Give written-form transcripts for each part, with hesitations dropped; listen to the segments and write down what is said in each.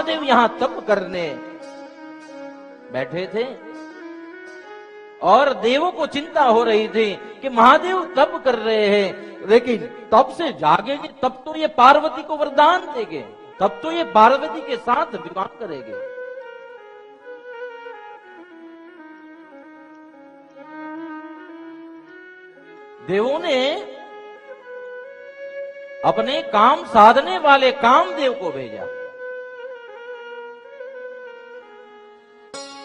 महादेव यहां तप करने बैठे थे और देवों को चिंता हो रही थी कि महादेव तप कर रहे हैं, लेकिन तप से जागेंगे तब तो ये पार्वती को वरदान देंगे, तब तो ये पार्वती के साथ विवाह करेंगे। देवों ने अपने काम साधने वाले कामदेव को भेजा।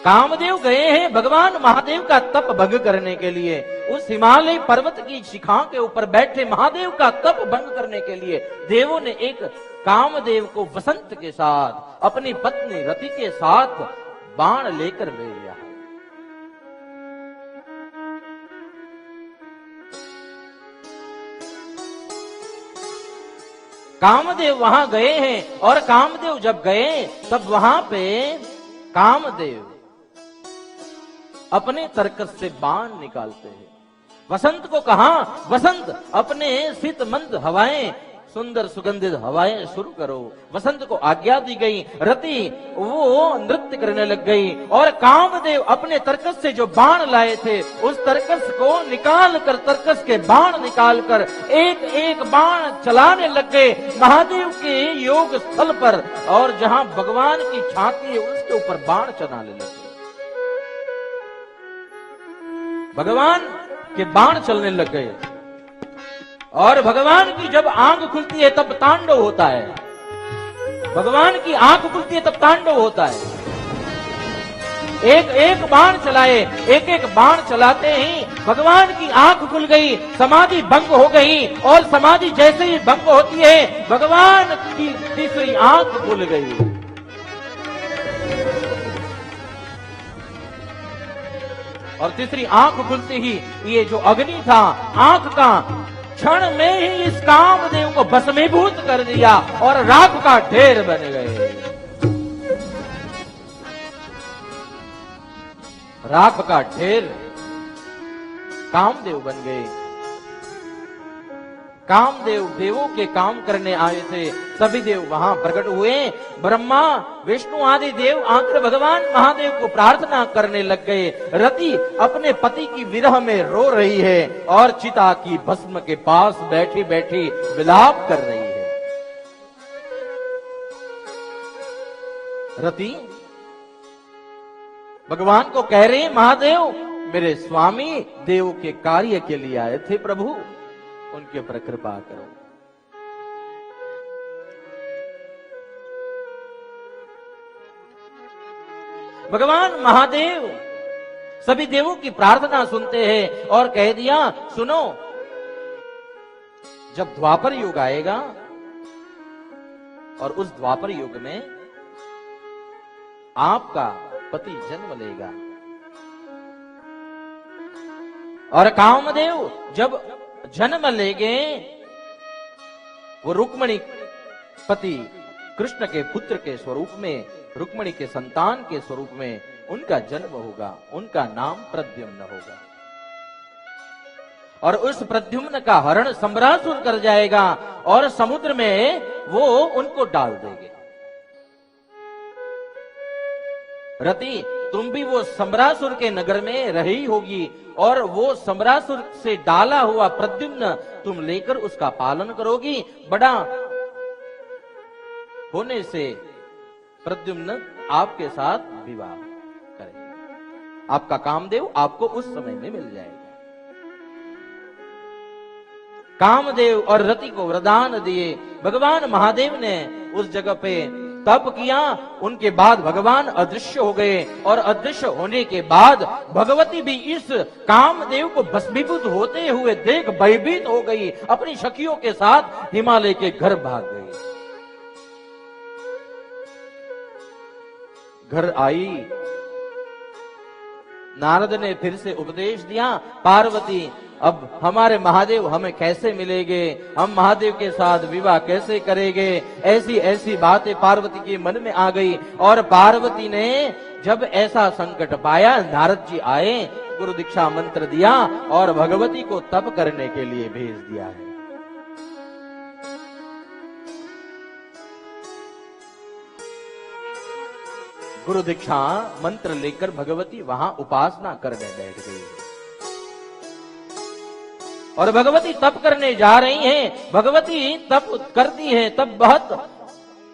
कामदेव गए हैं भगवान महादेव का तप भंग करने के लिए। उस हिमालय पर्वत की शिखा के ऊपर बैठे महादेव का तप भंग करने के लिए देवों ने एक कामदेव को वसंत के साथ अपनी पत्नी रति के साथ बाण लेकर भेजा। कामदेव वहां गए हैं और कामदेव जब गए तब वहां पे कामदेव अपने तरकस से बाण निकालते हैं। वसंत को कहा, वसंत अपने शीतमंद हवाएं, सुंदर सुगंधित हवाएं शुरू करो। वसंत को आज्ञा दी गई। रति वो नृत्य करने लग गई और कामदेव अपने तरकस से जो बाण लाए थे उस तरकस को निकाल कर, तरकस के बाण निकाल कर एक एक बाण चलाने लग गए महादेव के योग स्थल पर, और जहां भगवान की छाती है उसके ऊपर बाण चलाने लगे। भगवान के बाण चलने लग गए और भगवान की जब आंख खुलती है तब तांडव होता है। भगवान की आंख खुलती है तब तांडव होता है। एक एक बाण चलाए, एक एक बाण चलाते ही भगवान की आंख खुल गई, समाधि भंग हो गई और समाधि जैसे ही भंग होती है भगवान की तीसरी आंख खुल गई। और तीसरी आंख खुलते ही ये जो अग्नि था आंख का, क्षण में ही इस कामदेव को भस्मीभूत कर दिया और राख का ढेर बन गए। राख का ढेर कामदेव बन गए। कामदेव देवों के काम करने आए थे। सभी देव वहां प्रकट हुए। ब्रह्मा विष्णु आदि देव आकर भगवान महादेव को प्रार्थना करने लग गए। रति अपने पति की विरह में रो रही है और चिता की भस्म के पास बैठी बैठी विलाप कर रही है। रति भगवान को कह रही, महादेव मेरे स्वामी देव के कार्य के लिए आए थे, प्रभु उनके ऊपर कृपा करो। भगवान महादेव सभी देवों की प्रार्थना सुनते हैं और कह दिया, सुनो जब द्वापर युग आएगा और उस द्वापर युग में आपका पति जन्म लेगा और कामदेव जब जन्म लेंगे वो रुक्मणी पति कृष्ण के पुत्र के स्वरूप में, रुक्मणी के संतान के स्वरूप में उनका जन्म होगा। उनका नाम प्रद्युम्न होगा और उस प्रद्युम्न का हरण सम्रासुर कर जाएगा और समुद्र में वो उनको डाल देंगे। रति तुम भी वो सम्रासुर के नगर में रही होगी और वो सम्रासुर से डाला हुआ प्रद्युम्न तुम लेकर उसका पालन करोगी। बड़ा होने से प्रद्युम्न आपके साथ विवाह करेगा। आपका कामदेव आपको उस समय में मिल जाएगा। कामदेव और रति को वरदान दिए। भगवान महादेव ने उस जगह पे तप किया। उनके बाद भगवान अदृश्य हो गए और अदृश्य होने के बाद भगवती भी इस कामदेव को भस्मीभूत होते हुए देख भयभीत हो गई। अपनी सखियों के साथ हिमालय के घर भाग गई। घर आई, नारद ने फिर से उपदेश दिया, पार्वती अब हमारे महादेव हमें कैसे मिलेंगे, हम महादेव के साथ विवाह कैसे करेंगे। ऐसी ऐसी बातें पार्वती के मन में आ गई और पार्वती ने जब ऐसा संकट पाया नारद जी आए, गुरु दीक्षा मंत्र दिया और भगवती को तप करने के लिए भेज दिया है। गुरु दीक्षा मंत्र लेकर भगवती वहां उपासना करने बैठ गई और भगवती तप करने जा रही हैं। भगवती तप करती है, तब बहुत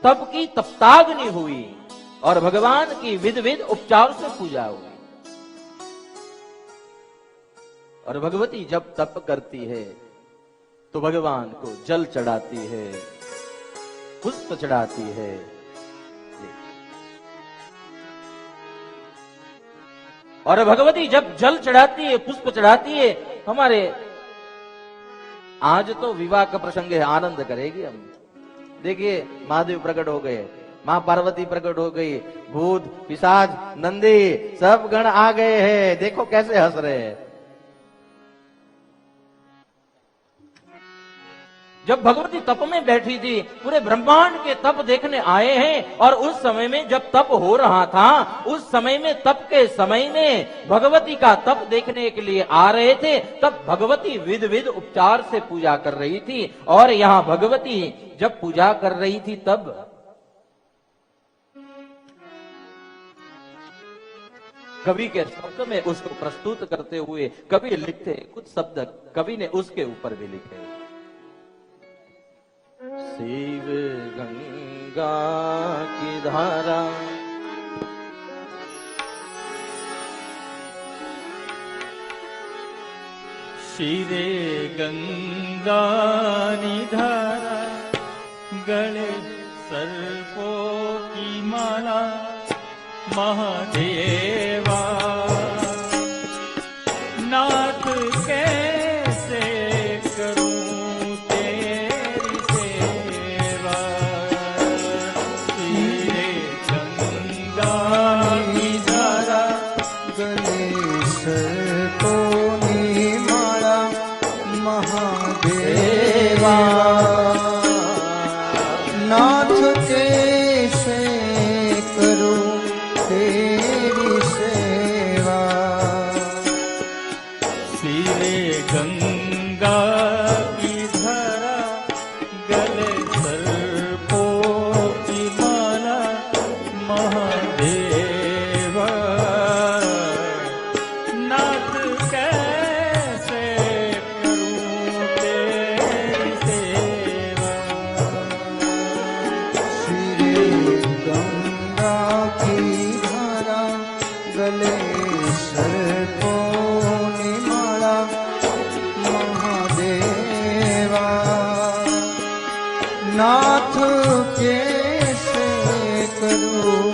तप की तप्ताग्नि हुई और भगवान की विध विध उपचार से पूजा हुई। और भगवती जब तप करती है तो भगवान को जल चढ़ाती है, पुष्प चढ़ाती है। और भगवती जब जल चढ़ाती है, पुष्प चढ़ाती है, हमारे आज तो विवाह का प्रसंग है, आनंद करेगी हम। देखिए महादेव प्रकट हो गए, मां पार्वती प्रकट हो गई, भूत पिशाच नंदी सब गण आ गए हैं, देखो कैसे हंस रहे हैं। जब भगवती तप में बैठी थी, पूरे ब्रह्मांड के तप देखने आए हैं। और उस समय में जब तप हो रहा था, उस समय में तप के समय में भगवती का तप देखने के लिए आ रहे थे, तब भगवती विध विध उपचार से पूजा कर रही थी। और यहां भगवती जब पूजा कर रही थी तब कवि के शब्द में उसको प्रस्तुत करते हुए कवि लिखते कुछ शब्द कवि ने उसके ऊपर भी लिखे। शिव गंगा की धारा शिवे गंगा निधारा, गले सर्पों की माला महादेवा, नाथ कैसे करूं तेरी सेवा। शिवे गंगा निधारा, गले सर्पों की माला महादेवा, नाथ कैसे करूं तेरी सेवा। शिवे गंगा की धारा, गले सर्पों की माला महादेवा, नाथ कैसे करूं तेरी सेवा। श्री गंगा की धारा, गले सर्पों की माला महादेवा, नाथ कैसे करूं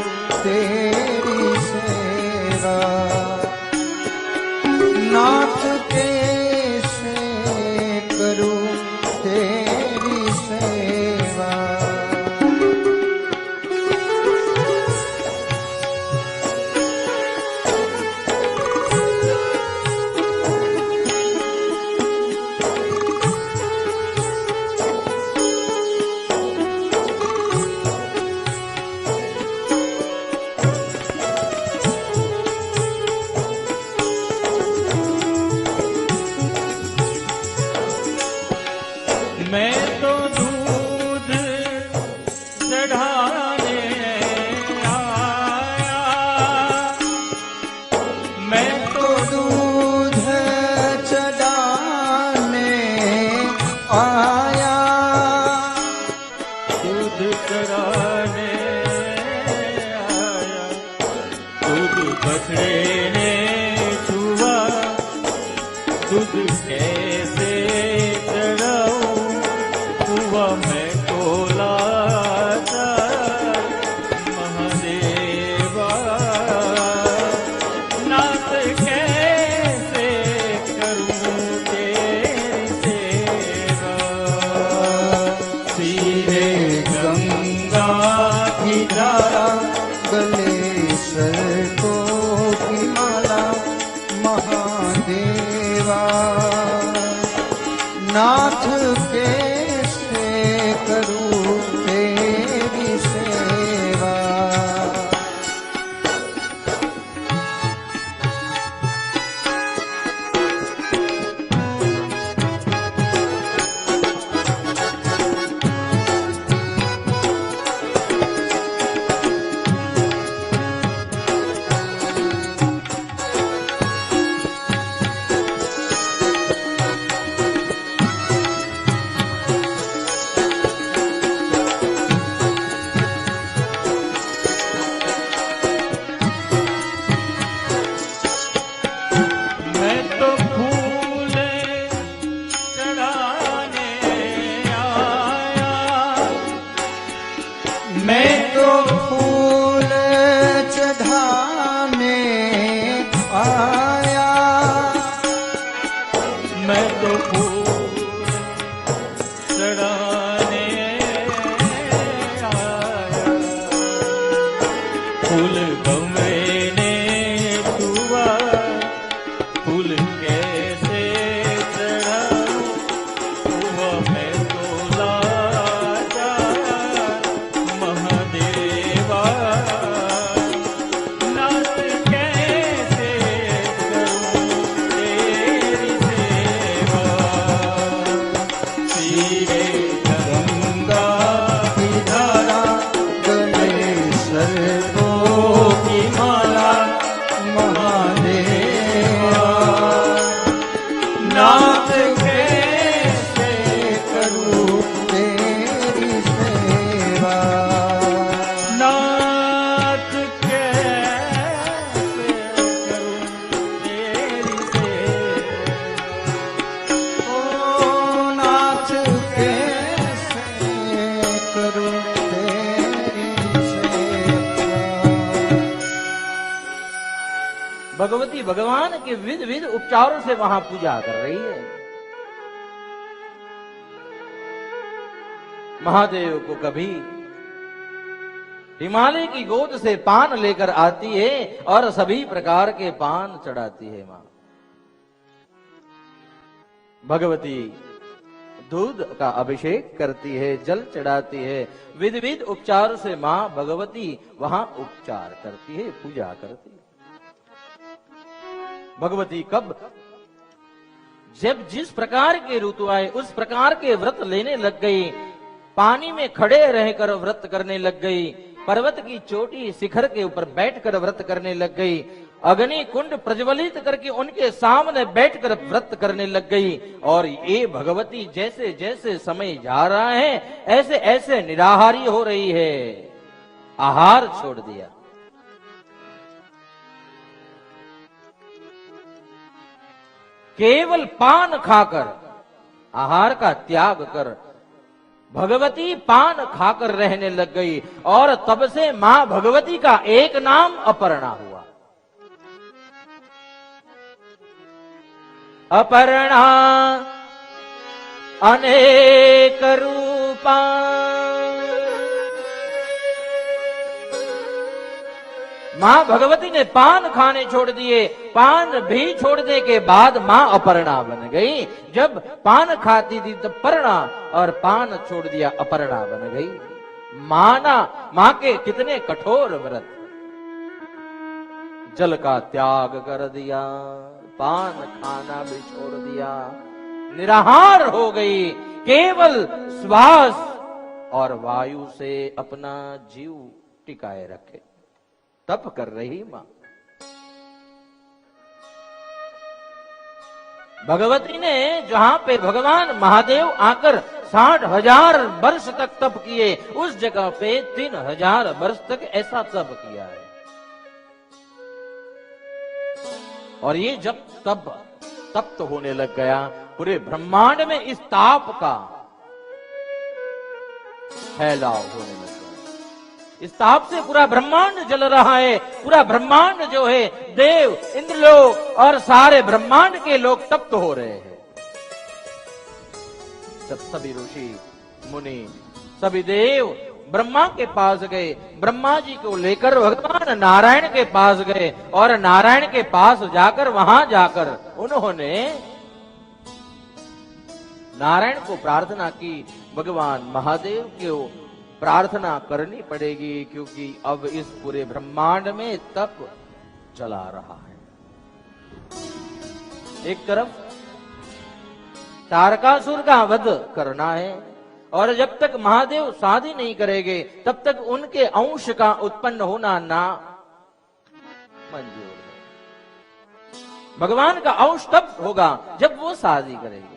तेरी सेवा। नाथ कैसे करूं तेरी सेवा। मैं तो दूध चढ़ाने आया, मैं तो दूध चढ़ाने आया, दूध चढ़ाने आया, दूध बछड़े ने छुआ, दूध कैसे चढ़ाऊं, हुआ मैं टोला महादेवा, नाथ कैसे करूं तेरी सेवा। सीधे गंगा की धारा, गले सर्पों की माला महादेवा, नाथ कैसे करूं तेरी सेवा। फूल कैसे चढ़ाऊं, हुआ मैं तो लाचार महादेवा। नाथ कैसे करूं तेरी सेवा, सीरे गंगा की धारा गले सर्वों की माला महादेवा। नाथ कैसे करूं तेरी सेवा, नाथ कैसे करूं तेरी सेवा। ओ नाथ कैसे करूं तेरी सेवा। भगवती भगवान के विध विध उपचारों से वहां पूजा कर रही है। महादेव को कभी हिमालय की गोद से पान लेकर आती है और सभी प्रकार के पान चढ़ाती है मां भगवती। दूध का अभिषेक करती है, जल चढ़ाती है, विध विध उपचार से मां भगवती वहां उपचार करती है, पूजा करती है। भगवती कब जब जिस प्रकार के ऋतु आए उस प्रकार के व्रत लेने लग गई। पानी में खड़े रहकर व्रत करने लग गई, पर्वत की चोटी शिखर के ऊपर बैठकर व्रत करने लग गई, अग्नि कुंड प्रज्वलित करके उनके सामने बैठकर व्रत करने लग गई। और ये भगवती जैसे जैसे समय जा रहा है ऐसे ऐसे निराहारी हो रही है, आहार छोड़ दिया। केवल पान खाकर, आहार का त्याग कर भगवती पान खाकर रहने लग गई। और तब से मां भगवती का एक नाम अपर्णा हुआ। अपर्णा अनेक रूपा, मां भगवती ने पान खाने छोड़ दिए। पान भी छोड़ने के बाद मां अपर्णा बन गई। जब पान खाती थी तब पर्णा, और पान छोड़ दिया अपर्णा बन गई। मां के कितने कठोर व्रत। जल का त्याग कर दिया, पान खाना भी छोड़ दिया, निराहार हो गई, केवल श्वास और वायु से अपना जीव टिकाए रखे, तप कर रही मां भगवती ने। जहां पे भगवान महादेव आकर 60,000 वर्ष तक तप किए, उस जगह पे 3,000 वर्ष तक ऐसा तप किया है। और ये जब तप्त होने लग गया, पूरे ब्रह्मांड में इस ताप का फैलाव होने लग गया। इस ताप से पूरा ब्रह्मांड जल रहा है। पूरा ब्रह्मांड जो है, देव, इंद्रलोक और सारे ब्रह्मांड के लोग तप्त हो रहे हैं। जब सभी ऋषि मुनि, सभी देव ब्रह्मा के पास गए, ब्रह्मा जी को लेकर भगवान नारायण के पास गए, और नारायण के पास जाकर वहां जाकर उन्होंने नारायण को प्रार्थना की, भगवान महादेव को प्रार्थना करनी पड़ेगी, क्योंकि अब इस पूरे ब्रह्मांड में तप चला रहा है। एक तरफ तारकासुर का वध करना है, और जब तक महादेव शादी नहीं करेंगे तब तक उनके अंश का उत्पन्न होना ना मंजूर है। भगवान का अंश तब होगा जब वो शादी करेंगे।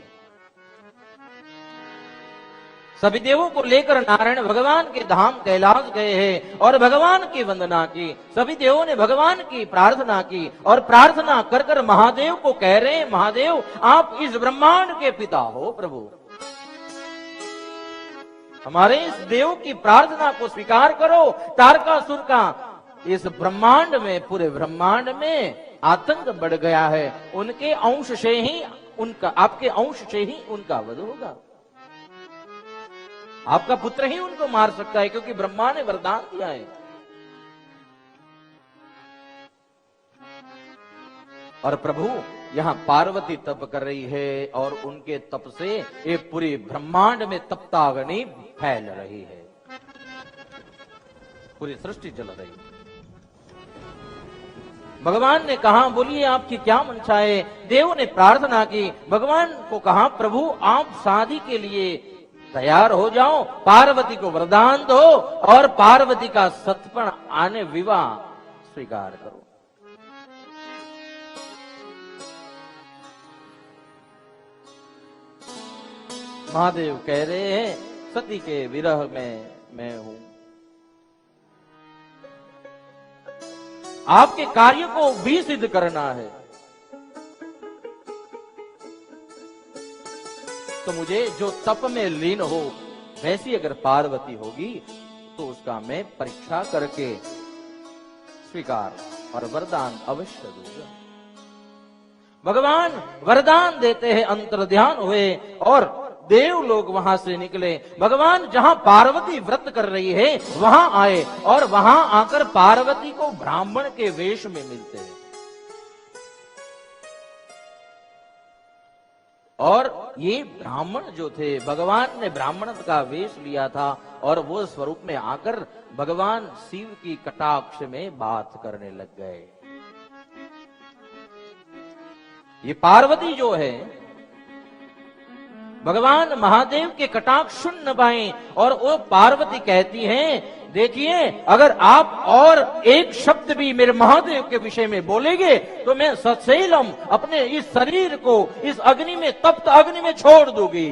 सभी देवों को लेकर नारायण भगवान के धाम कैलाश गए हैं और भगवान की वंदना की। सभी देवों ने भगवान की प्रार्थना की, और प्रार्थना कर कर महादेव को कह रहे हैं, महादेव आप इस ब्रह्मांड के पिता हो प्रभु, हमारे इस देव की प्रार्थना को स्वीकार करो। तारकासुर का इस ब्रह्मांड में, पूरे ब्रह्मांड में आतंक बढ़ गया है, उनके अंश से ही उनका, आपके अंश से ही उनका वध होगा। आपका पुत्र ही उनको मार सकता है, क्योंकि ब्रह्मा ने वरदान दिया है। और प्रभु यहाँ पार्वती तप कर रही है और उनके तप से ये पूरी ब्रह्मांड में तप्ताग्नि फैल रही है, पूरी सृष्टि चल रही है। भगवान ने कहा बोलिए आपकी क्या मंशा है। देव ने प्रार्थना की, भगवान को कहा प्रभु आप शादी के लिए तैयार हो जाओ, पार्वती को वरदान दो और पार्वती का सतपण आने विवाह स्वीकार करो। महादेव कह रहे हैं सती के विरह में मैं हूं, आपके कार्य को भी सिद्ध करना है, तो मुझे जो तप में लीन हो वैसी अगर पार्वती होगी तो उसका मैं परीक्षा करके स्वीकार और वरदान अवश्य दूंगा। भगवान वरदान देते हैं, अंतर्ध्यान हुए और देव लोग वहां से निकले। भगवान जहां पार्वती व्रत कर रही है वहां आए और वहां आकर पार्वती को ब्राह्मण के वेश में मिलते हैं। और ये ब्राह्मण जो थे, भगवान ने ब्राह्मण का वेश लिया था और वो स्वरूप में आकर भगवान शिव की कटाक्ष में बात करने लग गए। ये पार्वती जो है भगवान महादेव के कटाक्ष सुन न पाए और वो पार्वती कहती हैं देखिए अगर आप और एक शब्द भी मेरे महादेव के विषय में बोलेंगे तो मैं ससेलम अपने इस शरीर को इस अग्नि में, तप्त अग्नि में छोड़ दूंगी।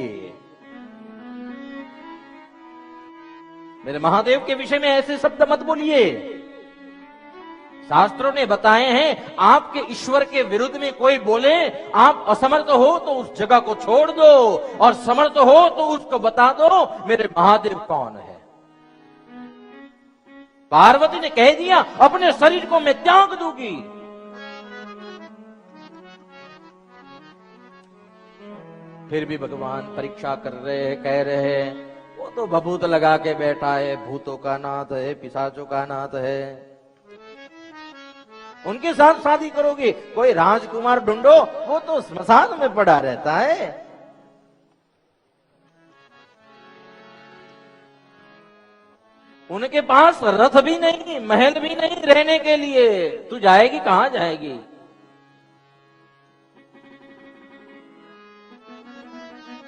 मेरे महादेव के विषय में ऐसे शब्द मत बोलिए। शास्त्रों ने बताए हैं आपके ईश्वर के विरुद्ध में कोई बोले, आप असमर्थ हो तो उस जगह को छोड़ दो और समर्थ हो तो उसको बता दो मेरे महादेव कौन है। पार्वती ने कह दिया अपने शरीर को मैं त्याग दूंगी। फिर भी भगवान परीक्षा कर रहे हैं, कह रहे हैं वो तो भभूत लगा के बैठा है, भूतों का नाथ है, पिशाचों का नाथ है, उनके साथ शादी करोगे? कोई राजकुमार ढूंढो, वो तो स्मशान में पड़ा रहता है। उनके पास रथ भी नहीं, महल भी नहीं रहने के लिए, तू जाएगी कहां जाएगी?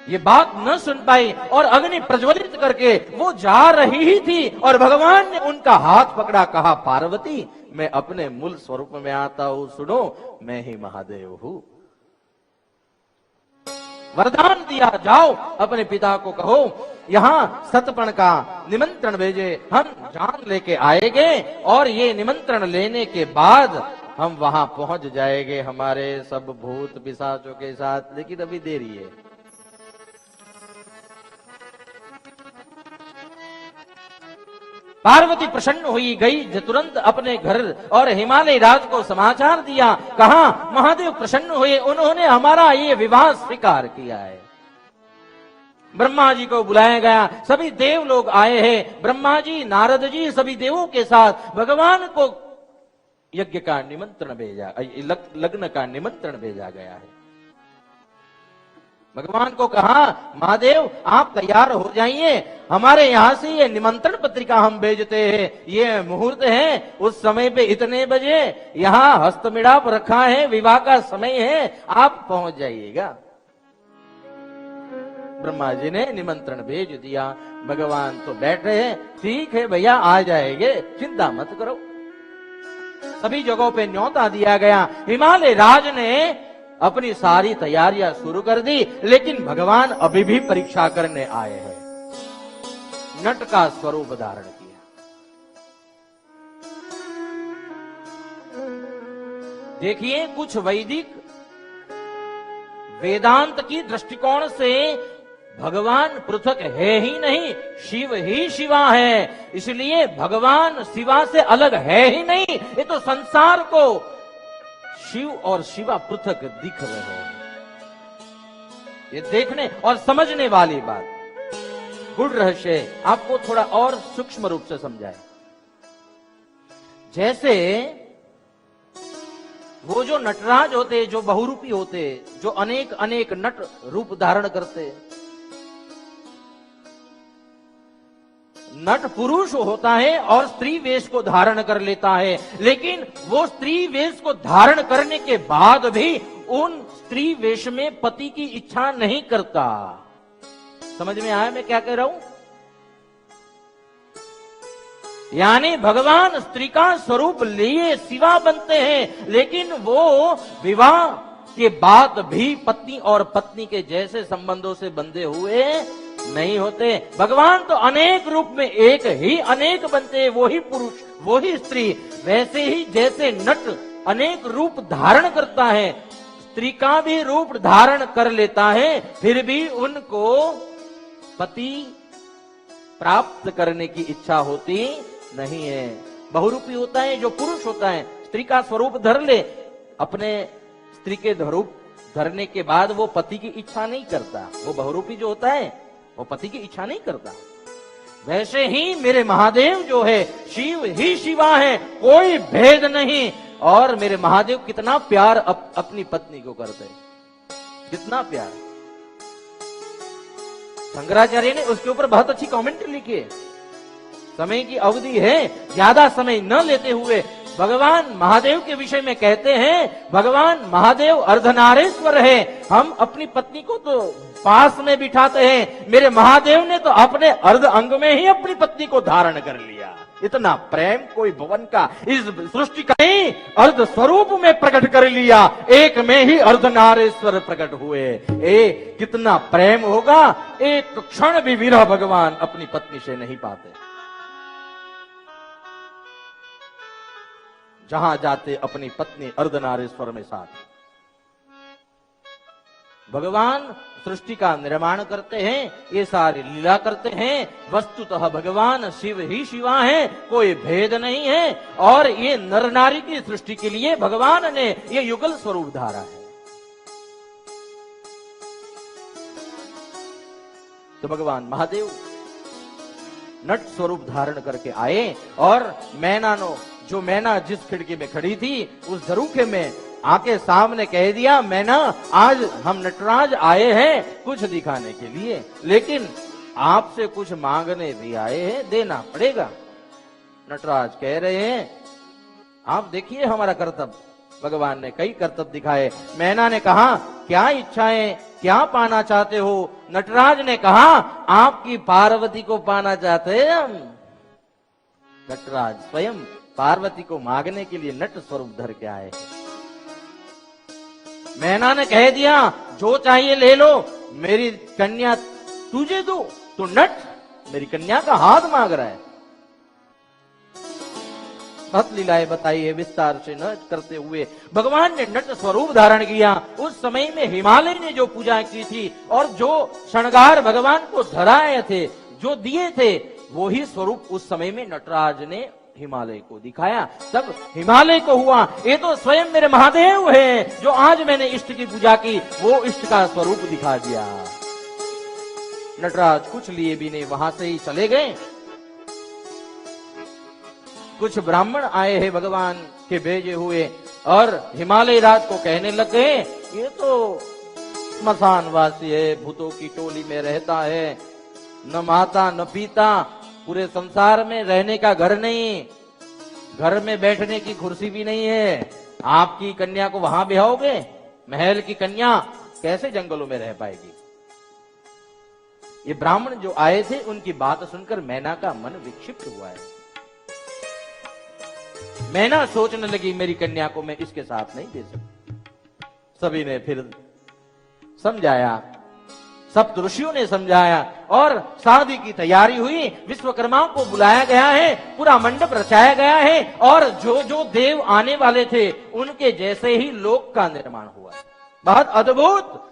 ये बात न सुन पाई और अग्नि प्रज्वलित करके वो जा रही ही थी और भगवान ने उनका हाथ पकड़ा, कहा पार्वती मैं अपने मूल स्वरूप में आता हूं, सुनो मैं ही महादेव हूं। वरदान दिया, जाओ अपने पिता को कहो यहां सतपण का निमंत्रण भेजे, हम जान लेके आएंगे और ये निमंत्रण लेने के बाद हम वहां पहुंच जाएंगे हमारे सब भूत पिशाचों के साथ, लेकिन अभी देरी है। पार्वती प्रसन्न हुई, गई तुरंत अपने घर और हिमालय राज को समाचार दिया, कहा महादेव प्रसन्न हुए, उन्होंने हमारा ये विवाह स्वीकार किया है। ब्रह्मा जी को बुलाया गया, सभी देव लोग आए हैं, ब्रह्मा जी नारद जी सभी देवों के साथ भगवान को यज्ञ का निमंत्रण भेजा, लग्न का निमंत्रण भेजा गया है। भगवान को कहा महादेव आप तैयार हो जाइए, हमारे यहां से ये निमंत्रण पत्रिका हम भेजते हैं, ये मुहूर्त है उस समय पे इतने बजे यहाँ हस्तमिलाप रखा है, विवाह का समय है, आप पहुंच जाइएगा। ब्रह्मा जी ने निमंत्रण भेज दिया। भगवान तो बैठे हैं, ठीक है भैया आ जाएंगे, चिंता मत करो। सभी जगहों पे न्योता दिया गया। हिमालय राज ने अपनी सारी तैयारियां शुरू कर दी, लेकिन भगवान अभी भी परीक्षा करने आए हैं। नट का स्वरूप धारण किया। देखिए कुछ वैदिक वेदांत की दृष्टिकोण से भगवान पृथक है ही नहीं, शिव ही शिवा है, इसलिए भगवान शिवा से अलग है ही नहीं। ये तो संसार को शिव और शिवा पृथक दिख रहे हैं। ये देखने और समझने वाली बात, गुड़ रहस्य आपको थोड़ा और सूक्ष्म रूप से समझाए। जैसे वो जो नटराज होते, जो बहुरूपी होते, जो अनेक अनेक नट रूप धारण करते, नट पुरुष होता है और स्त्री वेश को धारण कर लेता है, लेकिन वो स्त्री वेश को धारण करने के बाद भी उन स्त्री वेश में पति की इच्छा नहीं करता। समझ में आया मैं क्या कह रहा हूं? यानी भगवान स्त्री का स्वरूप लिए शिवा बनते हैं, लेकिन वो विवाह के बाद भी पत्नी और पत्नी के जैसे संबंधों से बंधे हुए नहीं होते। भगवान तो अनेक रूप में एक ही अनेक बनते हैं, वो ही पुरुष वो ही स्त्री। वैसे ही जैसे नट अनेक रूप धारण करता है, स्त्री का भी रूप धारण कर लेता है, फिर भी उनको पति प्राप्त करने की इच्छा होती नहीं है। बहुरूपी होता है जो पुरुष होता है, स्त्री का स्वरूप धर ले, अपने स्त्री के रूप धरने के बाद वो पति की इच्छा नहीं करता। वो बहुरूपी जो होता है वो पति की इच्छा नहीं करता। वैसे ही मेरे महादेव जो है शिव ही शिवा है, कोई भेद नहीं। और मेरे महादेव कितना प्यार अपनी पत्नी को करते हैं, कितना प्यार। शंकराचार्य ने उसके ऊपर बहुत अच्छी कमेंट्री लिखी है। समय की अवधि है, ज्यादा समय न लेते हुए भगवान महादेव के विषय में कहते हैं, भगवान महादेव अर्धनारेश्वर है। हम अपनी पत्नी को तो पास में बिठाते हैं, मेरे महादेव ने तो अपने अर्ध अंग में ही अपनी पत्नी को धारण कर लिया। इतना प्रेम कोई भवन का इस सृष्टि का नहीं, अर्ध स्वरूप में प्रकट कर लिया, एक में ही अर्धनारेश्वर प्रकट हुए। कितना प्रेम होगा, एक क्षण भी विरह भगवान अपनी पत्नी से नहीं पाते। जहां जाते अपनी पत्नी अर्धनारेश्वर में साथ। भगवान सृष्टि का निर्माण करते हैं, ये सारी लीला करते हैं। वस्तुतः भगवान शिव ही शिवा है, कोई भेद नहीं है। और ये नर नारी की सृष्टि के लिए भगवान ने ये युगल स्वरूप धारा है। तो भगवान महादेव नट स्वरूप धारण करके आए और मैनानो, जो मैना जिस खिड़की में खड़ी थी उस झरूखे में आके सामने कह दिया, मैना आज हम नटराज आए हैं कुछ दिखाने के लिए, लेकिन आपसे कुछ मांगने भी आए हैं, देना पड़ेगा। नटराज कह रहे हैं, आप देखिए हमारा कर्तव्य। भगवान ने कई कर्तव्य दिखाए। मैना ने कहा, क्या इच्छाएं, क्या पाना चाहते हो? नटराज ने कहा, आपकी पार्वती को पाना चाहते हैं हम। नटराज स्वयं पार्वती को मांगने के लिए नट स्वरूप धर के आए। मैना ने कह दिया, जो चाहिए ले लो, मेरी कन्या तुझे दो। तो नट मेरी कन्या का हाथ मांग रहा है। बहुत लीलाएं बताई है विस्तार से न करते हुए। भगवान ने नट स्वरूप धारण किया। उस समय में हिमालय ने जो पूजा की थी और जो श्रृंगार भगवान को धराए थे, जो दिए थे, वो ही स्वरूप उस समय में नटराज ने हिमालय को दिखाया। तब हिमालय को हुआ, ये तो स्वयं मेरे महादेव है, जो आज मैंने इष्ट की पूजा की, वो इष्ट का स्वरूप दिखा दिया। नटराज कुछ लिए भी नहीं, वहां से ही चले गए। कुछ ब्राह्मण आए हैं भगवान के भेजे हुए और हिमालय राज को कहने लगे, ये तो स्मशानवासी है, भूतों की टोली में रहता है, न माता न पिता, पूरे संसार में रहने का घर नहीं, घर में बैठने की कुर्सी भी नहीं है। आपकी कन्या को वहां बिहाओगे? महल की कन्या कैसे जंगलों में रह पाएगी? ये ब्राह्मण जो आए थे उनकी बात सुनकर मैना का मन विक्षिप्त हुआ है। मैना सोचने लगी, मेरी कन्या को मैं इसके साथ नहीं दे सकती। सभी ने फिर समझाया, सप्त ऋषियों ने समझाया और शादी की तैयारी हुई। विश्वकर्मा को बुलाया गया है, पूरा मंडप रचाया गया है और जो जो देव आने वाले थे उनके जैसे ही लोक का निर्माण हुआ। बहुत अद्भुत,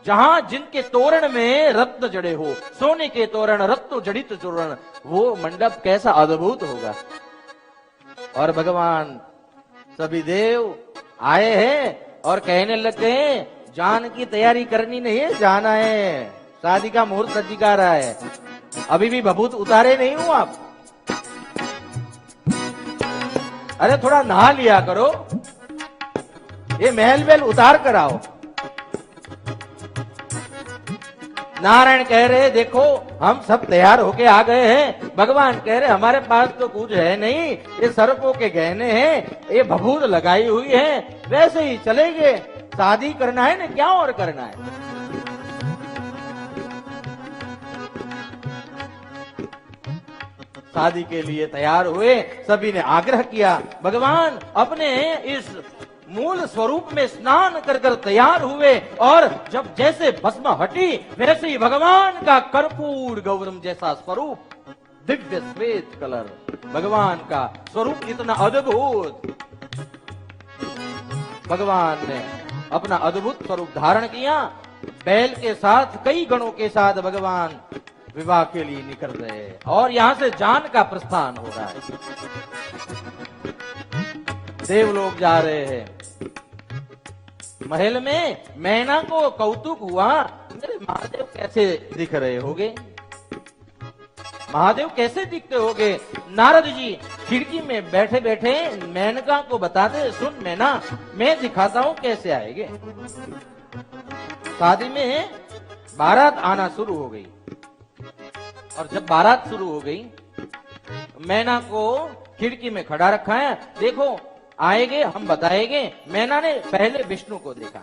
जहां जिनके तोरण में रत्न जड़े हो, सोने के तोरण, रत्न जड़ित तोरण, वो मंडप कैसा अद्भुत होगा। और भगवान सभी देव आए हैं और कहने लगे, जान की तैयारी करनी नहीं है, जाना है, शादी का मुहूर्त नजदीक आ रहा है, अभी भी भभूत उतारे नहीं हो आप? अरे थोड़ा नहा लिया करो। ये महल वेल उतार कर आओ। नारायण कह रहे देखो हम सब तैयार होके आ गए हैं। भगवान कह रहे हमारे पास तो कुछ है नहीं, ये सर्पों के गहने हैं, ये भभूत लगाई हुई है, वैसे ही चलेंगे। शादी करना है ना, क्या और करना है। शादी के लिए तैयार हुए, सभी ने आग्रह किया। भगवान अपने इस मूल स्वरूप में स्नान कर कर तैयार हुए और जब जैसे भस्म हटी वैसे ही भगवान का कर्पूर गौरम जैसा स्वरूप, दिव्य श्वेत कलर, भगवान का स्वरूप इतना अद्भुत। भगवान ने अपना अद्भुत स्वरूप धारण किया। बैल के साथ, कई गणों के साथ भगवान विवाह के लिए निकल रहे हैं और यहां से जान का प्रस्थान हो रहा है। देवलोक जा रहे हैं। महल में मैना को कौतुक हुआ, मेरे महादेव कैसे दिख रहे होगे, महादेव कैसे दिखते होगे। नारद जी खिड़की में बैठे बैठे मेनका को बताते, सुन मैना मैं दिखाता हूं कैसे आएंगे। शादी में बारात आना शुरू हो गई और जब बारात शुरू हो गई, मैना को खिड़की में खड़ा रखा है, देखो आएंगे हम बताएंगे। मैना ने पहले विष्णु को देखा,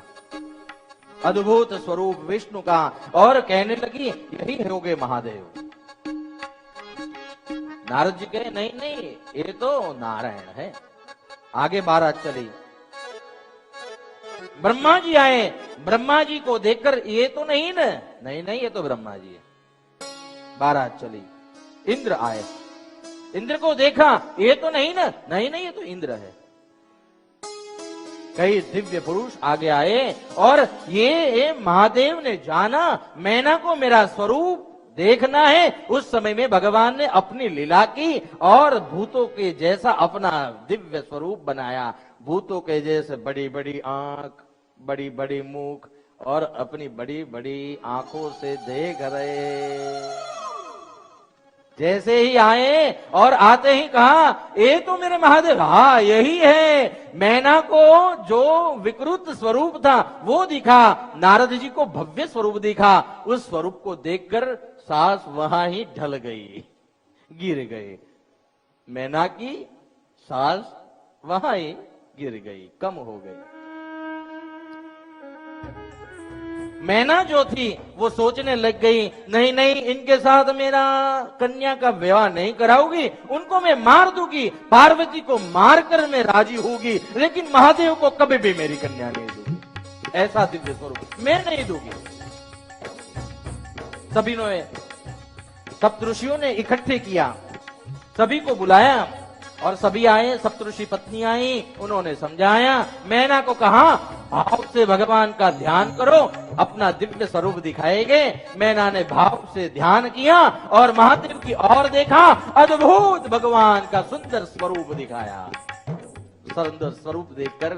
अद्भुत स्वरूप विष्णु का, और कहने लगी यही होगे महादेव। नारद जी कहे नहीं नहीं ये तो नारायण है। आगे बारात चली, ब्रह्मा जी आए, ब्रह्मा जी को देखकर ये तो नहीं न, नहीं नहीं ये तो ब्रह्मा जी है। बारात चली, इंद्र आए, इंद्र को देखा ये तो नहीं न, नहीं नहीं ये तो इंद्र है। कई दिव्य पुरुष आगे आए और ये महादेव ने जाना मैना को मेरा स्वरूप देखना है। उस समय में भगवान ने अपनी लीला की और भूतों के जैसा अपना दिव्य स्वरूप बनाया। भूतों के जैसे बड़ी बड़ी आंख, बड़ी बड़ी मुख और अपनी बड़ी बड़ी आंखों से देख रहे। जैसे ही आए और आते ही कहा ये तो मेरे महादेव, हाँ यही है। मैना को जो विकृत स्वरूप था वो दिखा, नारद जी को भव्य स्वरूप दिखा। उस स्वरूप को देखकर सांस वहां ही ढल गई, गिर गए। मैना की सांस वहां ही गिर गई, कम हो गई। मैना जो थी वो सोचने लग गई, नहीं नहीं इनके साथ मेरा कन्या का विवाह नहीं कराऊंगी, उनको मैं मार दूंगी, पार्वती को मारकर मैं राजी होगी, लेकिन महादेव को कभी भी मेरी कन्या नहीं दूंगी। ऐसा दिव्य स्वरूप मैं नहीं दूंगी। सभी ने, सप्तऋषियों ने इकट्ठे किया, सभी को बुलाया और सभी आए। सप्तऋषि पत्नी आई, उन्होंने समझाया। मैना को कहा भाव से भगवान का ध्यान करो, अपना दिव्य स्वरूप दिखाएंगे। मैना ने भाव से ध्यान किया और महादेव की ओर देखा, अद्भुत भगवान का सुंदर स्वरूप दिखाया। सुंदर स्वरूप देखकर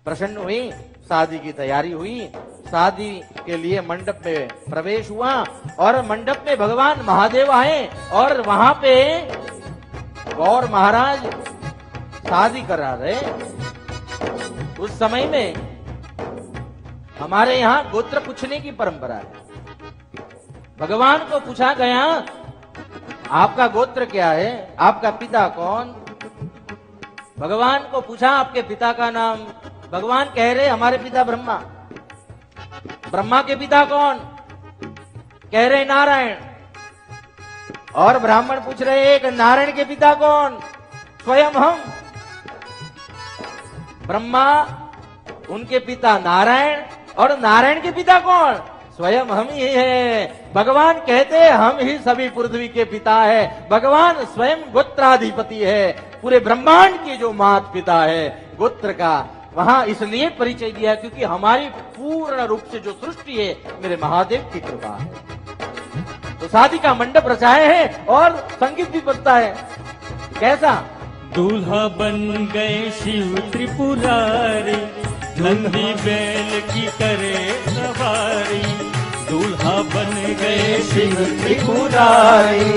प्रसन्न हुई। शादी की तैयारी हुई, शादी के लिए मंडप में प्रवेश हुआ और मंडप में भगवान महादेव आए और वहां पे गौर महाराज शादी करा रहे। उस समय में हमारे यहाँ गोत्र पूछने की परंपरा है। भगवान को पूछा गया आपका गोत्र क्या है, आपका पिता कौन। भगवान को पूछा आपके पिता का नाम, भगवान कह रहे हमारे पिता ब्रह्मा। ब्रह्मा के पिता कौन, कह रहे नारायण। और ब्राह्मण पूछ रहे एक नारायण के पिता कौन, स्वयं हम। ब्रह्मा, उनके पिता नारायण, और नारायण के पिता कौन, स्वयं हम ही है। भगवान कहते हैं हम ही सभी पृथ्वी के पिता है। भगवान स्वयं गोत्राधिपति है, पूरे ब्रह्मांड के जो माता पिता है गोत्र का। वहां इसलिए परिचय दिया क्योंकि हमारी पूर्ण रूप से जो सृष्टि है मेरे महादेव की कृपा है। तो शादी का मंडप रचाए हैं और संगीत भी बजता है। कैसा, दूल्हा बन गए शिव त्रिपुरारी, नंदी बैल की करे सवारी। दूल्हा बन गए शिव त्रिपुरारी,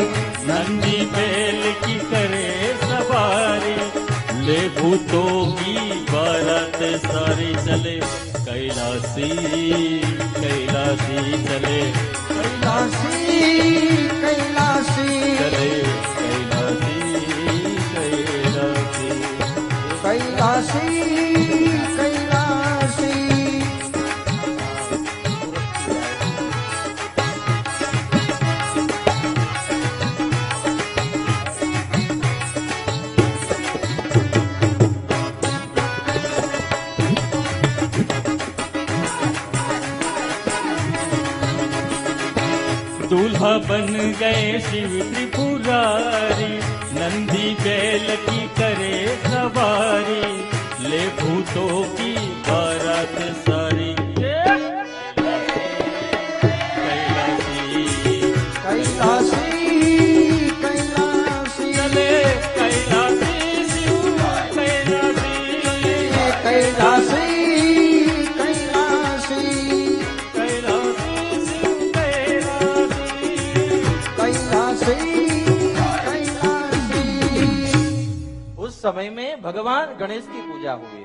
नंदी बैल की करे सवारी। ले भूतों की बारात सारी चले, कैलासी कैलासी चले, कैलासी कैलासी चले कैलासी कैलासी। कैलासी कैलासी दूल्हा बन गए शिव त्रिपुरारी, नंदी बैल की करे सवारी, ले भूतों की बारात सारी। कैलासी कैलासी कैलासी चले, कैलासी शिव कैलासी, कैलासी कैलासी कैलासी शिव कैलासी। कैलासी कैलासी उस समय में भगवान गणेश की पूजा हुई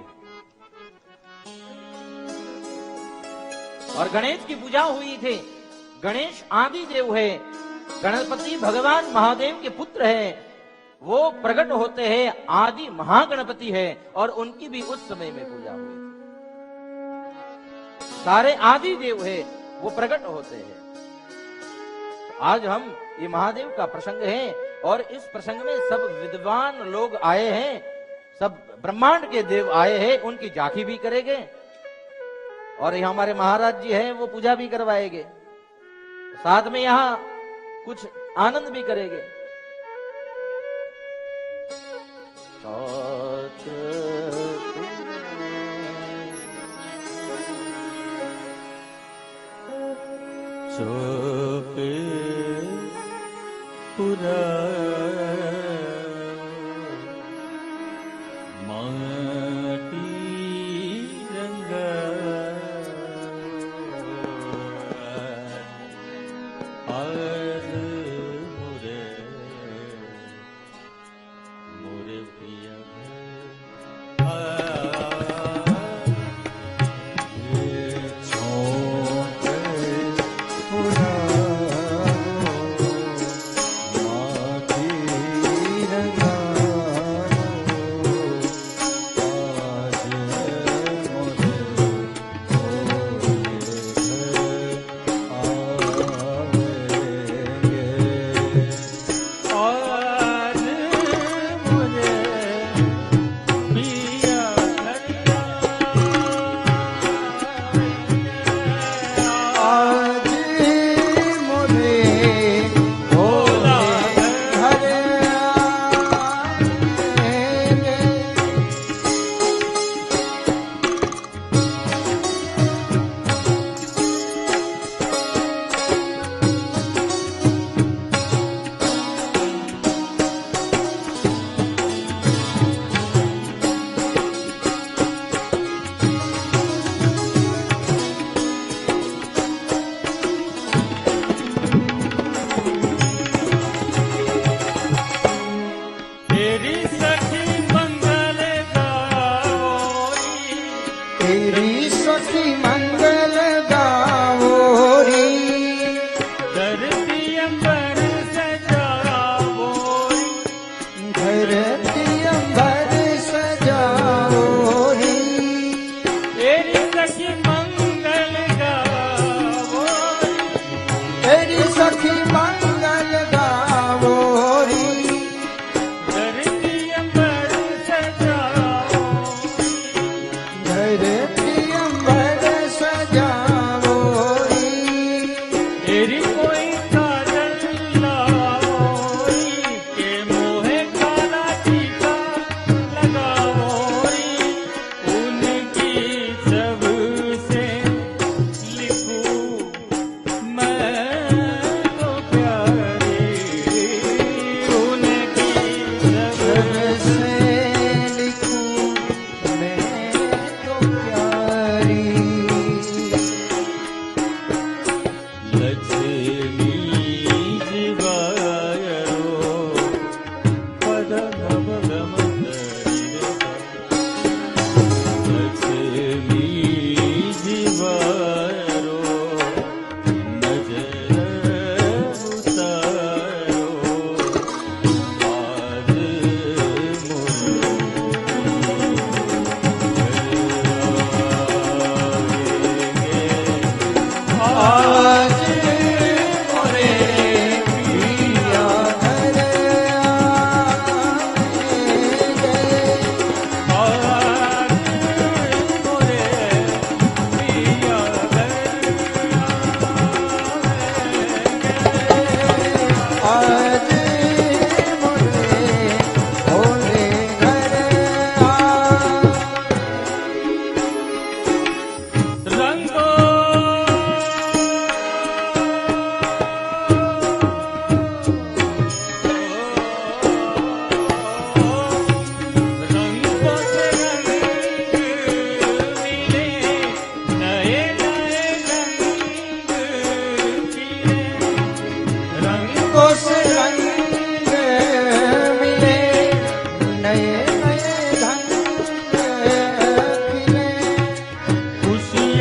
और गणेश की पूजा हुई थी। गणेश आदि देव है, गणपति भगवान महादेव के पुत्र है, वो प्रकट होते हैं, आदि महागणपति है और उनकी भी उस समय में पूजा हुई थी। सारे आदि देव है वो प्रकट होते हैं। आज हम ये महादेव का प्रसंग है और इस प्रसंग में सब विद्वान लोग आए हैं, सब ब्रह्मांड के देव आए हैं, उनकी झांकी भी करेंगे और यहाँ हमारे महाराज जी हैं वो पूजा भी करवाएंगे, साथ में यहाँ कुछ आनंद भी करेंगे। चौक पुरा माटी रंगा, आज मुरे मुरे पिया पुरानो माटी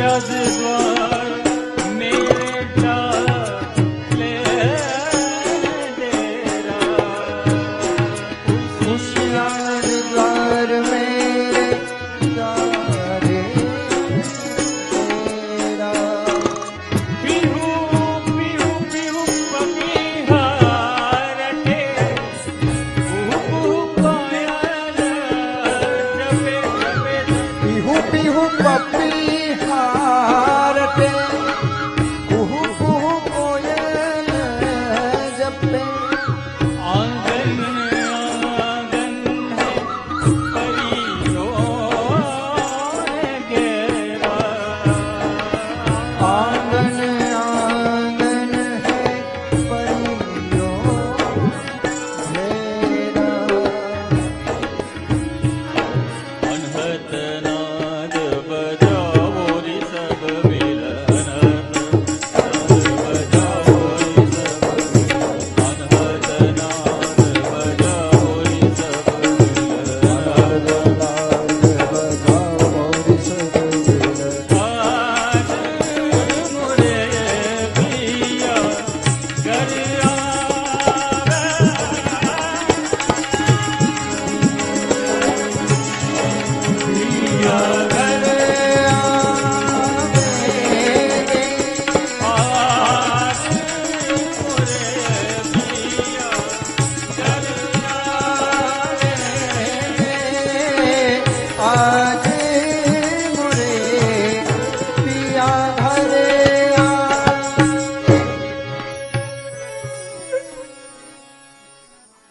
अज द्वार मेरे डाले डेरा उस यार द्वार मेरे द्वारे तेरा पिहू पिहू पिहू पपीहार रटे कोयल जपे जपे पीहू पीहू पपी हारते कुहू कुहू कोयल जपे आंगन आंगन है परियों घेरा आंगन आंगन है परियों घेरा अनहत नाद बजाओ रे सब मिल अनहत नाद बजाओ रे सब मिल अनहत नाद बजाओ रे सब मिल अनहत आज मुरे पिया घर पिया घर आज मुरे पिया घर आज मुरे पिया घरे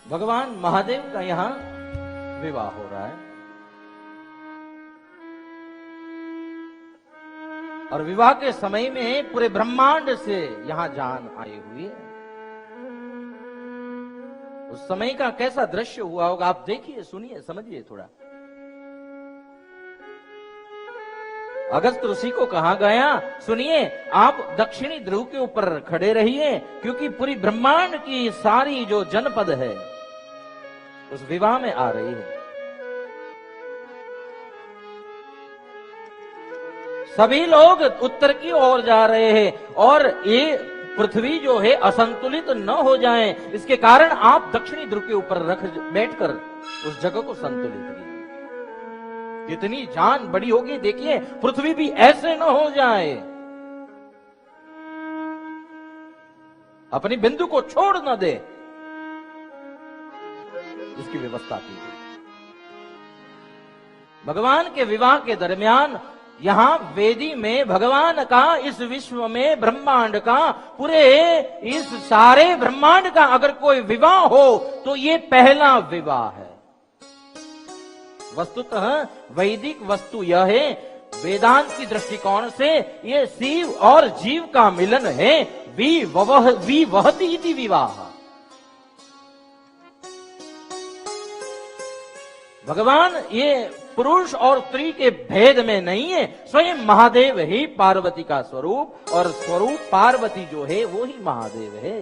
भगवान महादेव का यहाँ विवाह हो रहा है और विवाह के समय में पूरे ब्रह्मांड से यहाँ जान आई हुई है। उस समय का कैसा दृश्य हुआ होगा आप देखिए, सुनिए, समझिए थोड़ा। अगस्त ऋषि को कहा गया, सुनिए, आप दक्षिणी ध्रुव के ऊपर खड़े रहिए क्योंकि पूरी ब्रह्मांड की सारी जो जनपद है उस विवाह में आ रही है। सभी लोग उत्तर की ओर जा रहे हैं और ये पृथ्वी जो है असंतुलित न हो जाए इसके कारण आप दक्षिणी ध्रुव के ऊपर बैठकर उस जगह को संतुलित कीजिए। कितनी जान बड़ी होगी, देखिए पृथ्वी भी ऐसे न हो जाए, अपनी बिंदु को छोड़ न दे, इसकी व्यवस्था कीजिए। भगवान के विवाह के दरमियान यहां वेदी में भगवान का इस विश्व में ब्रह्मांड का पूरे इस सारे ब्रह्मांड का अगर कोई विवाह हो तो ये पहला विवाह है। वस्तुतः वैदिक वस्तु यह है, वेदांत की दृष्टिकोण से ये शिव और जीव का मिलन है। विवहति इति विवाह। भगवान ये पुरुष और स्त्री के भेद में नहीं है, स्वयं महादेव ही पार्वती का स्वरूप और स्वरूप पार्वती जो है वो ही महादेव है।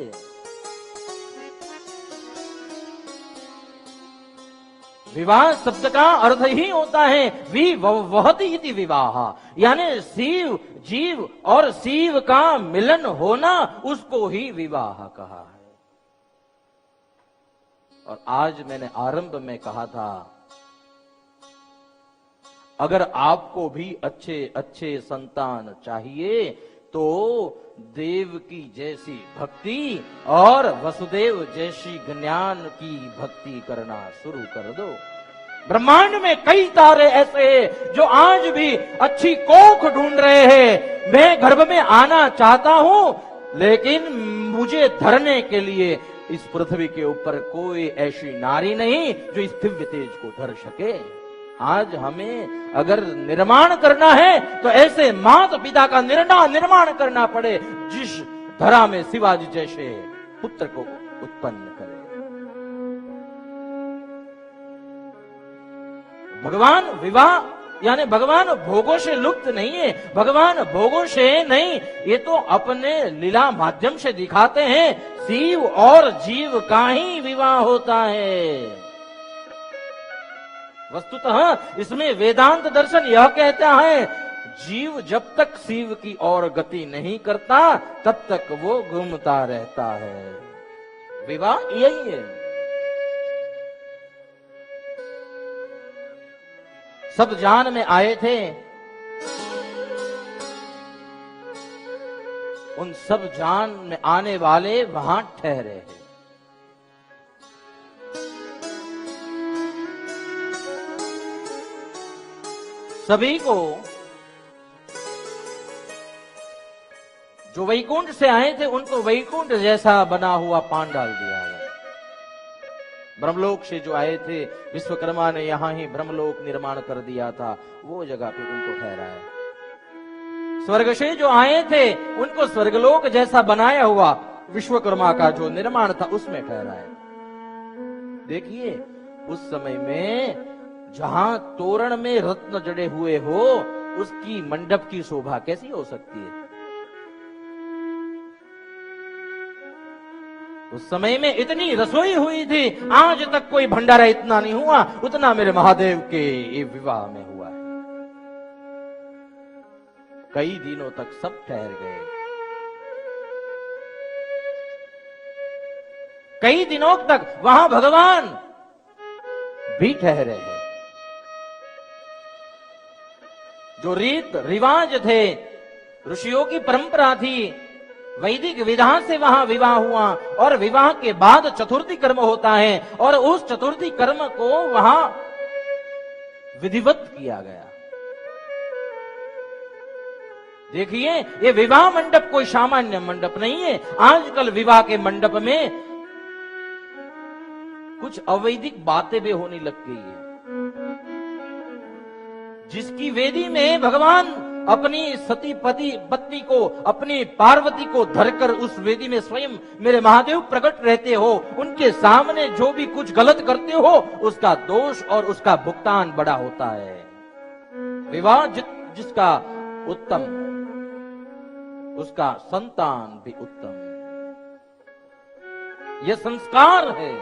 विवाह शब्द का अर्थ ही होता है विवहति इति विवाह, यानी शिव जीव और शिव का मिलन होना, उसको ही विवाह कहा है। और आज मैंने आरंभ में कहा था, अगर आपको भी अच्छे अच्छे संतान चाहिए तो देव की जैसी भक्ति और वसुदेव जैसी ज्ञान की भक्ति करना शुरू कर दो। ब्रह्मांड में कई तारे ऐसे हैं जो आज भी अच्छी कोख ढूंढ रहे हैं। मैं गर्भ में आना चाहता हूं, लेकिन मुझे धरने के लिए इस पृथ्वी के ऊपर कोई ऐसी नारी नहीं जो इस दिव्य तेज को धर सके। आज हमें अगर निर्माण करना है तो ऐसे माता पिता का निर्माण करना पड़े जिस धरा में शिवाजी जैसे पुत्र को उत्पन्न करे। भगवान विवाह यानी भगवान भोगों से लुप्त नहीं है, भगवान भोगों से नहीं, ये तो अपने लीला माध्यम से दिखाते हैं शिव और जीव का ही विवाह होता है। वस्तुतः इसमें वेदांत दर्शन यह कहता है, जीव जब तक शिव की ओर गति नहीं करता तब तक वो घूमता रहता है। विवाह यही है। सब जान में आए थे, उन सब जान में आने वाले वहां ठहरे हैं। सभी को जो वैकुंठ से आए थे उनको वैकुंठ जैसा बना हुआ पान डाल दिया है। ब्रह्मलोक से जो आए थे विश्वकर्मा ने यहां ही ब्रह्मलोक निर्माण कर दिया था, वो जगह पे उनको ठहरा है। स्वर्ग से जो आए थे उनको स्वर्गलोक जैसा बनाया हुआ विश्वकर्मा का जो निर्माण था उसमें ठहरा है। देखिए उस समय में जहां तोरण में रत्न जड़े हुए हो उसकी मंडप की शोभा कैसी हो सकती है। उस समय में इतनी रसोई हुई थी, आज तक कोई भंडारा इतना नहीं हुआ उतना मेरे महादेव के ये विवाह में हुआ है। कई दिनों तक सब ठहर गए। कई दिनों तक वहां भगवान भी ठहरे हैं। जो रीत रिवाज थे, ऋषियों की परंपरा थी, वैदिक विधान से वहां विवाह हुआ और विवाह के बाद चतुर्थी कर्म होता है और उस चतुर्थी कर्म को वहां विधिवत किया गया। देखिए ये विवाह मंडप कोई सामान्य मंडप नहीं है। आजकल विवाह के मंडप में कुछ अवैधिक बातें भी होने लग गई है। जिसकी वेदी में भगवान अपनी सती पति पत्नी को, अपनी पार्वती को धरकर उस वेदी में स्वयं मेरे महादेव प्रकट रहते हो, उनके सामने जो भी कुछ गलत करते हो उसका दोष और उसका भुगतान बड़ा होता है। विवाह जिसका उत्तम, उसका संतान भी उत्तम। यह संस्कार है,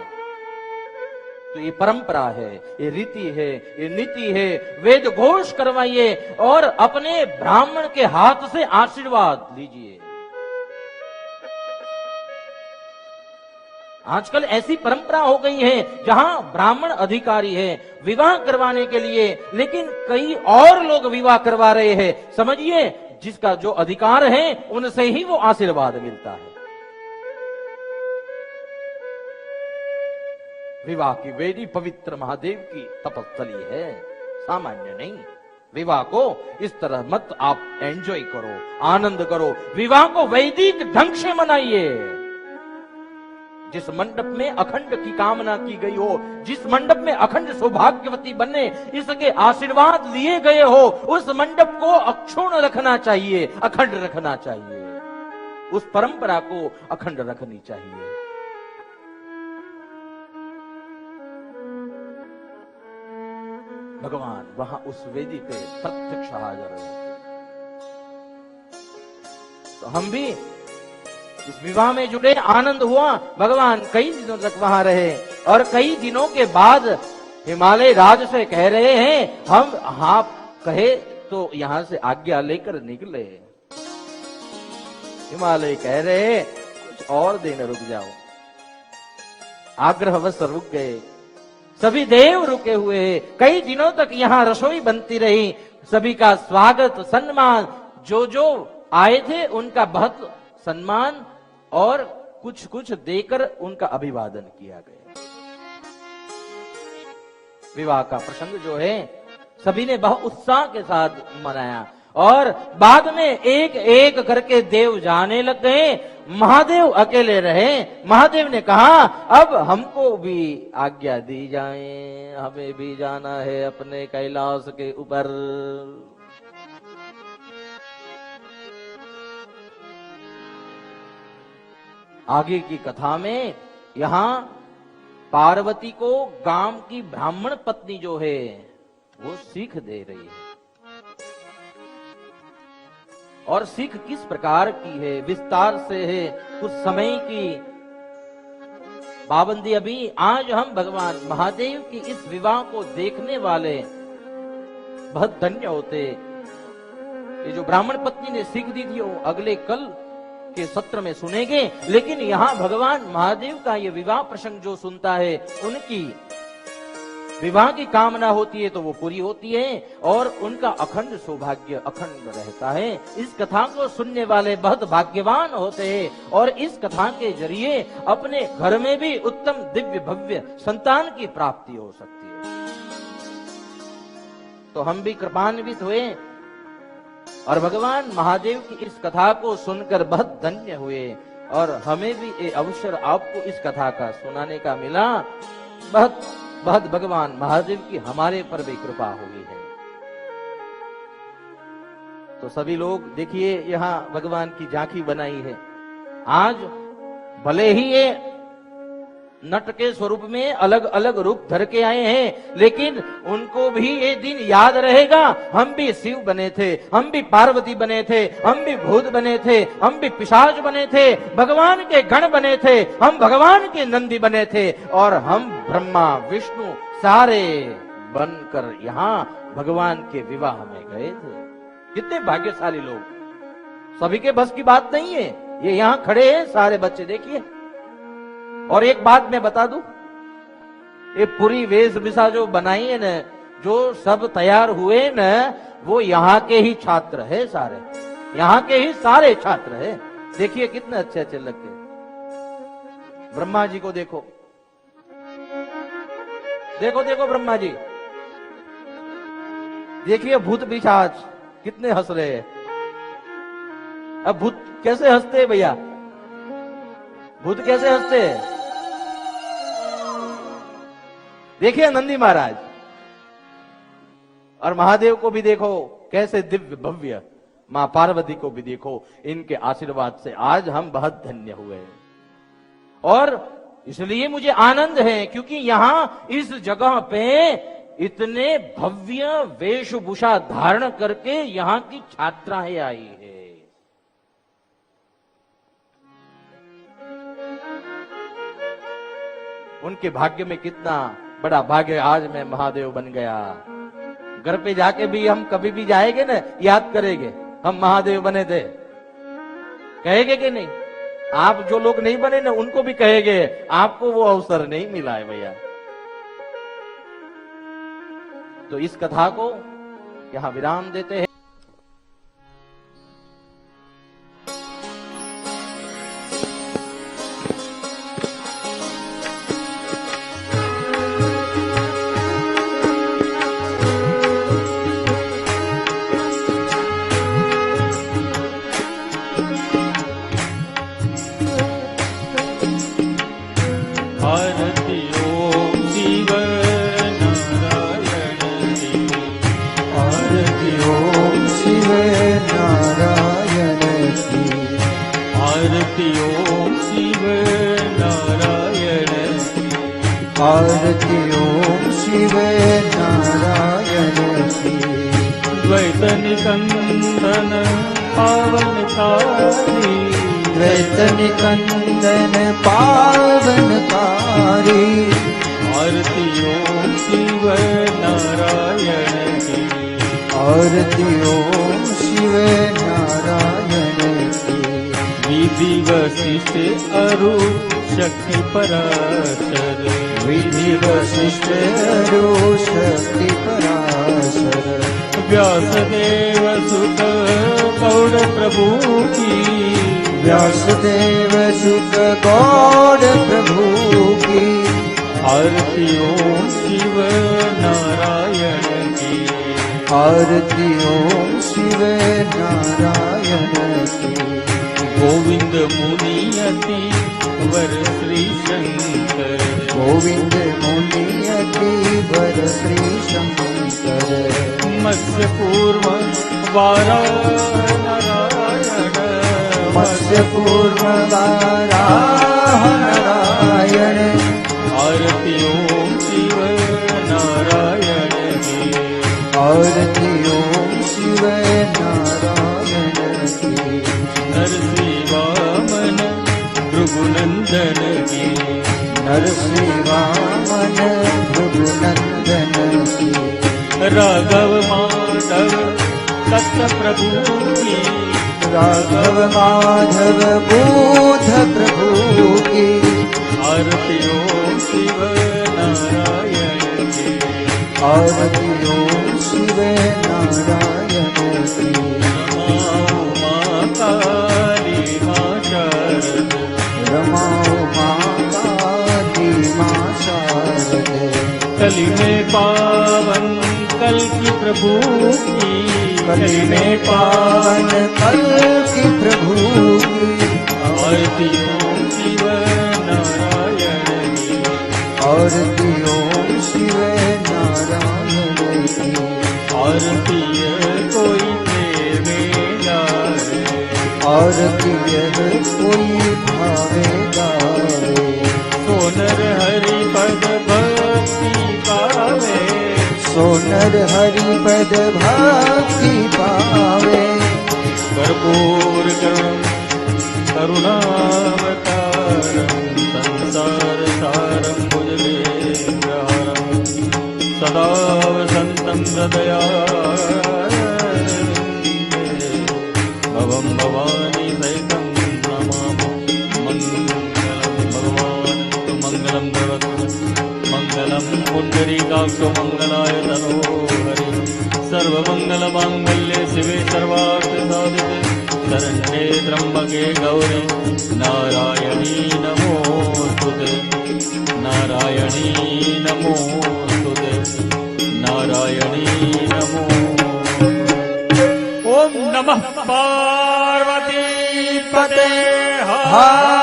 तो ये परंपरा है, ये रीति है, ये नीति है। वेद घोष करवाइए और अपने ब्राह्मण के हाथ से आशीर्वाद लीजिए। आजकल ऐसी परंपरा हो गई है जहां ब्राह्मण अधिकारी है विवाह करवाने के लिए, लेकिन कई और लोग विवाह करवा रहे हैं। समझिए जिसका जो अधिकार है उनसे ही वो आशीर्वाद मिलता है। विवाह की वेदी पवित्र महादेव की तपस्थली है, सामान्य नहीं। विवाह को इस तरह मत आप एंजॉय करो, आनंद करो। विवाह को वैदिक ढंग से मनाइए। जिस मंडप में अखंड की कामना की गई हो, जिस मंडप में अखंड सौभाग्यवती बने इसके आशीर्वाद लिए गए हो, उस मंडप को अक्षुण्ण रखना चाहिए, अखंड रखना चाहिए। उस परंपरा को अखंड रखनी चाहिए। भगवान वहां उस वेदी पे प्रत्यक्ष हाजिर है। तो हम भी इस विवाह में जुड़े, आनंद हुआ। भगवान कई दिनों तक वहां रहे और कई दिनों के बाद हिमालय राज से कह रहे हैं हम हाँ कहे तो यहां से आज्ञा लेकर निकले। हिमालय कह रहे कुछ और दिन रुक जाओ। आग्रहवश रुक गए। सभी देव रुके हुए हैं। कई दिनों तक यहां रसोई बनती रही। सभी का स्वागत सम्मान, जो जो आए थे उनका बहुत सम्मान और कुछ कुछ देकर उनका अभिवादन किया गया। विवाह का प्रसंग जो है सभी ने बहुत उत्साह के साथ मनाया और बाद में एक एक करके देव जाने लग गए। महादेव अकेले रहे। महादेव ने कहा अब हमको भी आज्ञा दी जाए, हमें भी जाना है अपने कैलाश के ऊपर। आगे की कथा में यहां पार्वती को गांव की ब्राह्मण पत्नी जो है वो सीख दे रही है। और सीख किस प्रकार की है, विस्तार से है। कुछ समय की पाबंदी अभी। आज हम भगवान महादेव की इस विवाह को देखने वाले बहुत धन्य होते ये जो ब्राह्मण पत्नी ने सीख दी थी वो अगले कल के सत्र में सुनेंगे। लेकिन यहाँ भगवान महादेव का ये विवाह प्रसंग जो सुनता है, उनकी विवाह की कामना होती है तो वो पूरी होती है और उनका अखंड सौभाग्य अखंड रहता है। इस कथा को सुनने वाले बहुत भाग्यवान होते हैं और इस कथा के जरिए अपने घर में भी उत्तम दिव्य भव्य संतान की प्राप्ति हो सकती है। तो हम भी कृपान्वित हुए और भगवान महादेव की इस कथा को सुनकर बहुत धन्य हुए और हमें भी ये अवसर आपको इस कथा का सुनाने का मिला। बहुत बहुत भगवान महादेव की हमारे पर भी कृपा हुई है। तो सभी लोग देखिए, यहाँ भगवान की झांकी बनाई है। आज भले ही ये नट के स्वरूप में अलग अलग रूप धर के आए हैं, लेकिन उनको भी ये दिन याद रहेगा, हम भी शिव बने थे, हम भी पार्वती बने थे, हम भी भूत बने थे, हम भी पिशाच बने थे, भगवान के गण बने थे, हम भगवान के नंदी बने थे और हम ब्रह्मा विष्णु सारे बनकर यहाँ भगवान के विवाह में गए थे। कितने भाग्यशाली लोग, सभी के बस की बात नहीं है। ये यहाँ खड़े हैं सारे बच्चे, देखिए। और एक बात मैं बता दूं, ये पूरी वेशभूषा जो बनाई है न, जो सब तैयार हुए न, वो यहाँ के ही छात्र है, सारे यहाँ के ही सारे छात्र है। देखिए कितने अच्छे अच्छे लगते हैं। ब्रह्मा जी को देखो, देखो देखो ब्रह्मा जी, देखिए भूत पिशाच कितने हंस रहे हैं। अब भूत कैसे हंसते हैं भैया, भूत कैसे हंसते हैं? देखिए नंदी महाराज और महादेव को भी देखो कैसे दिव्य भव्य, मां पार्वती को भी देखो, इनके आशीर्वाद से आज हम बहुत धन्य हुए। और इसलिए मुझे आनंद है क्योंकि यहां इस जगह पे इतने भव्य वेशभूषा धारण करके यहां की छात्राएं आई है। उनके भाग्य में कितना बड़ा भाग्य, आज मैं महादेव बन गया। घर पे जाके भी हम कभी भी जाएंगे ना, याद करेंगे हम महादेव बने थे, कहेंगे कि नहीं? आप जो लोग नहीं बने ना, उनको भी कहेंगे, आपको वो अवसर नहीं मिला है भैया। तो इस कथा को यहां विराम देते हैं। आरती ओम शिव नारायण की। द्वैत निकंदन पावनकारी, द्वैत निकंदन पावनकारी। आरती ओम शिव नारायण की। आरती ओम शिव नारायण की। विधि वशिष्ठ अरु शक्ति पराशर, विधि वशिष्ठ अरु शक्ति पराशर। व्यासदेव सुत गौड़ प्रभु की, व्यासदेव सुत गौड़ प्रभु की। आरती ओम शिव नारायण की। आरती ओम शिव नारायण की। गोविंद मुनि अति वर श्री शंकर, गोविंद मुनि अति वर श्री शंकर। मत्स्य पूर्व वाराह नारायण, मत्स्य पूर्व वाराह नारायण। आरती ओम शिव नारायण की। आरती ओम शिव नारायण की। नरसिंह वामन भृगुनंदन की। नरसिंह वामन भृगुनंदन की। राघव माधव दत्त प्रभु की राघव माधव बुध प्रभु की आरती ओम शिव नारायण की आरती ओम शिव नारायण की रमा उमा काली माँ शारद रमा उमा काली माँ शारद कली में पावन कल की प्रभु की कली में पावन कल की प्रभु की आरती ओम शिव नारायण की आरती ओम शिव नारायण की आरती कोई देवे गावे आरती यह कोई भावे गावे सोनर हरि पद भक्ति पावे सोनर हरि पद भक्ति पावे कर्पूर करुणावतारं संसार सारं भुजगेन्द्रहारं सदा वसन्तं हृदयारविन्दे भवं भवानी सहितं नमामि मङ्गलं भगवान् तु मङ्गलं भवतु मङ्गलं पुण्डरीकाक्षो मङ्गलाय तनोहरि सर्वमङ्गलमाङ्गल्ये शिवे सर्वार्थसाधिके शरण्ये त्र्यम्बके गौरी नारायणी नमोस्तुते नारायणी नमोस्तुते नारायणी नमो ओम नमः पार्वती पते हर